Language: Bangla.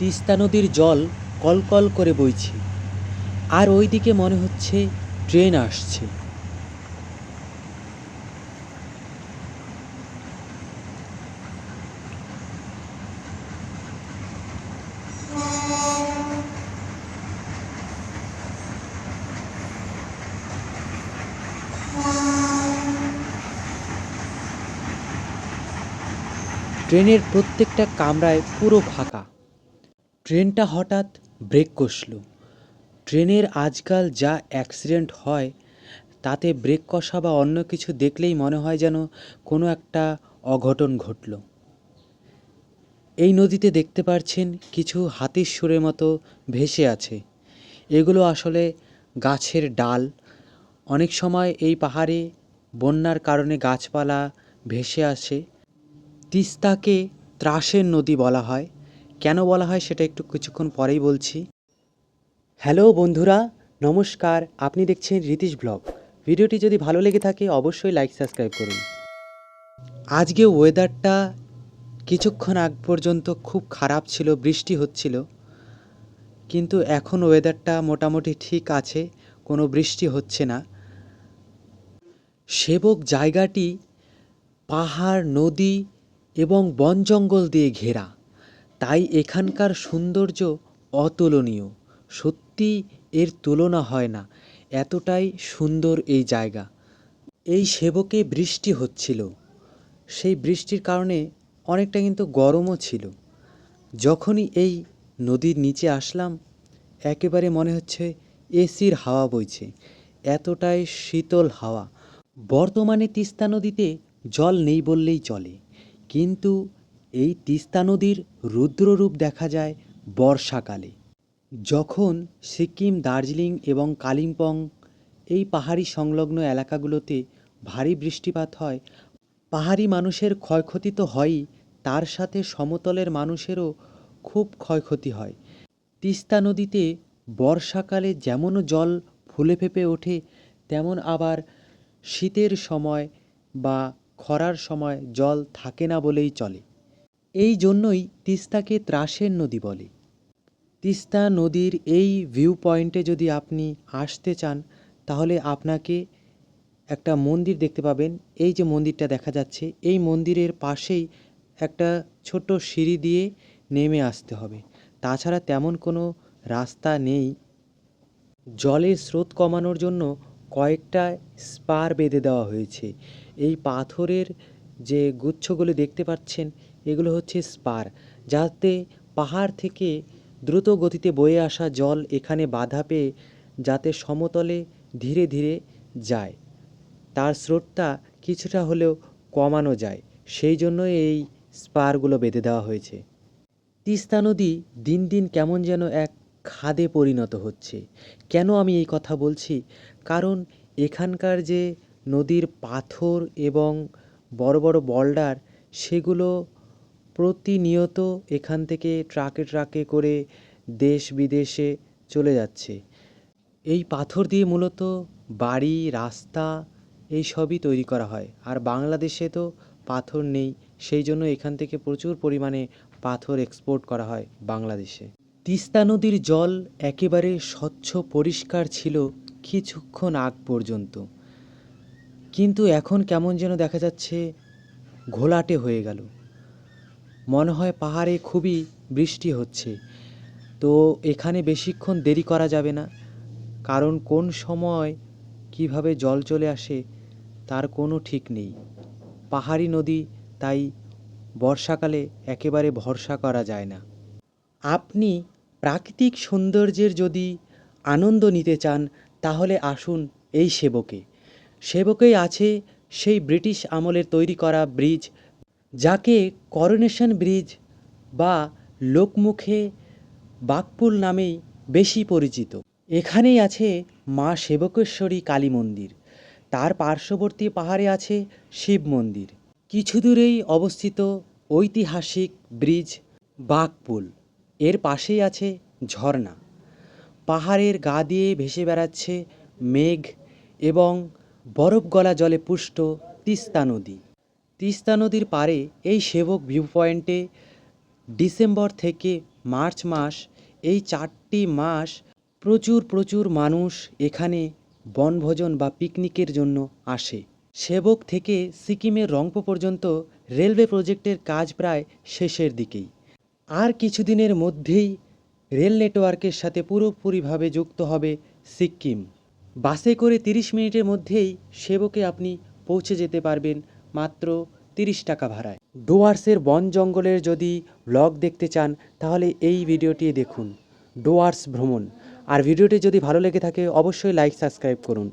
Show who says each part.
Speaker 1: তিস্তা নদীর জল কলকল করে বইছে, আর ওইদিকে মনে হচ্ছে ট্রেন আসছে। ট্রেনের প্রত্যেকটা কামরায় পুরো ফাঁকা। ট্রেনটা হঠাৎ ব্রেক কষল। ট্রেনের আজকাল যা অ্যাক্সিডেন্ট হয়, তাতে ব্রেক কষা বা অন্য কিছু দেখলেই মনে হয় যেন কোনো একটা অঘটন ঘটল। এই নদীতে দেখতে পাচ্ছেন কিছু হাতির সুরের মতো ভেসে আছে। এগুলো আসলে গাছের ডাল। অনেক সময় এই পাহাড়ে বন্যার কারণে গাছপালা ভেসে আসে। তিস্তাকে ত্রাসের নদী বলা হয়। কেন বলা হয় সেটা একটু কিছুক্ষণ পরেই বলছি। হ্যালো বন্ধুরা, নমস্কার। আপনি দেখছেন রীতিশ ব্লগ। ভিডিওটি যদি ভালো লেগে থাকে অবশ্যই লাইক সাবস্ক্রাইব করুন। আজকে ওয়েদারটা কিছুক্ষণ আগ পর্যন্ত খুব খারাপ ছিল, বৃষ্টি হচ্ছিল, কিন্তু এখন ওয়েদারটা মোটামুটি ঠিক আছে, কোনো বৃষ্টি হচ্ছে না। সেবক জায়গাটি পাহাড়, নদী এবং বন জঙ্গল দিয়ে ঘেরা, তাই এখানকার সৌন্দর্য অতুলনীয়। সত্যি এর তুলনা হয় না, এতটাই সুন্দর এই জায়গা। এই সেবকে বৃষ্টি হচ্ছিল, সেই বৃষ্টির কারণে অনেকটা কিন্তু গরমও ছিল। যখনই এই নদীর নিচে আসলাম, একেবারে মনে হচ্ছে এসির হাওয়া বইছে, এতটাই শীতল হাওয়া। বর্তমানে তিস্তা নদীতে জল নেই বললেই চলে, কিন্তু এই তিস্তা নদীর রুদ্ররূপ দেখা যায় বর্ষাকালে, যখন সিকিম, দার্জিলিং এবং কালিম্পং এই পাহাড়ি সংলগ্ন এলাকাগুলোতে ভারী বৃষ্টিপাত হয়। পাহাড়ি মানুষের ক্ষয়ক্ষতি তো হয়ই, তার সাথে সমতলের মানুষেরও খুব ক্ষয়ক্ষতি হয়। তিস্তা নদীতে বর্ষাকালে যেমন জল ফুলে ফেঁপে ওঠে, তেমন আবার শীতের সময় বা খরার সময় জল থাকে না বলেই চলে। এই জন্যই তিস্তাকে ত্রাসের নদী বলে। তিস্তা নদীর এই ভিউ পয়েন্টে যদি আপনি আসতে চান, তাহলে আপনাকে একটা মন্দির দেখতে পাবেন। এই যে মন্দিরটা দেখা যাচ্ছে, এই মন্দিরের পাশেই একটা ছোট সিঁড়ি দিয়ে নেমে আসতে হবে। তাছাড়া তেমন কোনো রাস্তা নেই। জলের স্রোত কমানোর জন্য কয়েকটা স্পার বেঁধে দেওয়া হয়েছে। এই পাথরের যে গুচ্ছগুলো দেখতে পাচ্ছেন, এগুলো হচ্ছে স্পার, যাতে পাহাড় থেকে দ্রুত গতিতে বয়ে আসা জল এখানে বাধা পেয়ে যাতে সমতলে ধীরে ধীরে যায়, তার স্রোতটা কিছুটা হলেও কমানো যায়, সেই জন্যই এই স্পারগুলো বেঁধে দেওয়া হয়েছে। তিস্তা নদী দিন দিন কেমন যেন এক খাদে পরিণত হচ্ছে। কেন আমি এই কথা বলছি? কারণ এখানকার যে নদীর পাথর এবং বড় বড় বোল্ডার, সেগুলো প্রতিনিয়ত এখান থেকে ট্রাকে ট্রাকে করে দেশ বিদেশে চলে যাচ্ছে। এই পাথর দিয়ে মূলত বাড়ি, রাস্তা এই সবই তৈরি করা হয়। আর বাংলাদেশে তো পাথর নেই, সেই জন্য এখান থেকে প্রচুর পরিমাণে পাথর এক্সপোর্ট করা হয় বাংলাদেশে। তিস্তা নদীর জল একেবারে স্বচ্ছ পরিষ্কার ছিল কিছুক্ষণ আগ পর্যন্ত, কিন্তু এখন কেমন যেন দেখা যাচ্ছে ঘোলাটে হয়ে গেল। মনে হয় পাহাড়ে খুবই বৃষ্টি হচ্ছে। তো এখানে বেশিক্ষণ দেরি করা যাবে না, কারণ কোন সময় কিভাবে জল চলে আসে তার কোনো ঠিক নেই। পাহাড়ি নদী, তাই বর্ষাকালে একেবারে ভরসা করা যায় না। আপনি প্রাকৃতিক সৌন্দর্যের যদি আনন্দ নিতে চান, তাহলে আসুন এই সেবকে। সেবকেই আছে সেই ব্রিটিশ আমলের তৈরি করা ব্রিজ, যাকে করোনেশন ব্রিজ বা লোকমুখে বাকপুল নামেই বেশি পরিচিত। এখানেই আছে মা সেবকেশ্বরী কালী মন্দির। তার পার্শ্ববর্তী পাহাড়ে আছে শিব মন্দির। কিছু দূরেই অবস্থিত ঐতিহাসিক ব্রিজ বাকপুল, এর পাশেই আছে ঝর্ণা। পাহাড়ের গা দিয়ে ভেসে বেড়াচ্ছে মেঘ এবং বরফ গলা জলে পুষ্ট তিস্তা নদী। তিস্তা নদীর পাড়ে এই সেবক ভিউ পয়েন্টে ডিসেম্বর থেকে মার্চ মাস, এই 4টি মাস প্রচুর মানুষ এখানে বনভোজন বা পিকনিকের জন্য আসে। সেবক থেকে সিকিমের রংপো পর্যন্ত রেলওয়ে প্রজেক্টের কাজ প্রায় শেষের দিকেই। আর কিছুদিনের মধ্যেই রেল নেটওয়ার্কের সাথে পুরোপুরিভাবে যুক্ত হবে সিকিম। বাসে করে 30 মিনিটের মধ্যেই সেবকে আপনি পৌঁছে যেতে পারবেন মাত্র 30 টাকা ভাড়ায়। ডুয়ার্সের বন জঙ্গলের যদি ব্লগ দেখতে চান তাহলে এই ভিডিওটি দেখুন, ডুয়ার্স ভ্রমণ। আর ভিডিওটি যদি ভালো লেগে থাকে অবশ্যই লাইক সাবস্ক্রাইব করুন।